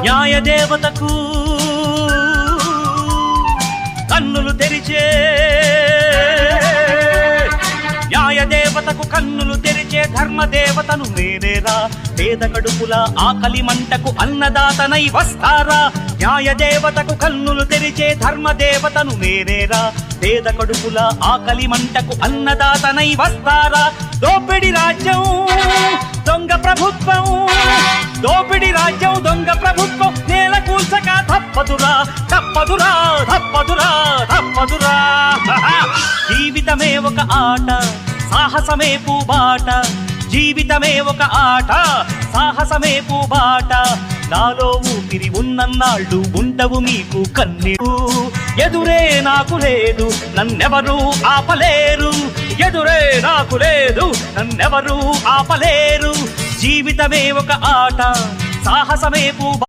న్యాయదేవతకు కన్నులు తెరిచే, న్యాయదేవతకు కన్నులు తెరిచే ధర్మదేవతను నేనేరా. పేద కడుపుల ఆకలి మంటకు అన్నదాతనై వస్తారా. న్యాయదేవతకు కన్నులు తెరిచే ధర్మదేవతను నేనేరా. పేద కడుపుల ఆకలి మంటకు అన్నదాతనై వస్తారా. దోపిడి రాజ్యం దొంగ ప్రభుత్వం, దోపిడి రాజ్యం దొంగ ప్రభుత్వం నేల కూల్చక తప్పదురా, తప్పదురా, తప్పదురా, తప్పదురా. జీవితమే ఒక ఆట, సాహసమే పూబాట. జీవితమే ఒక ఆట, సాహసమే పూబాట. నాలో ఊపిరి ఉన్నన్నాళ్ళు ఉండవు మీకు కన్నీరు. ఎదురే నాకు లేదు, నన్నెవరూ ఆపలేరు. ఎదురే నాకు లేదు, నన్నెవరూ ఆపలేరు. జీవితమే ఒక ఆట, సాహసమే పూబాట.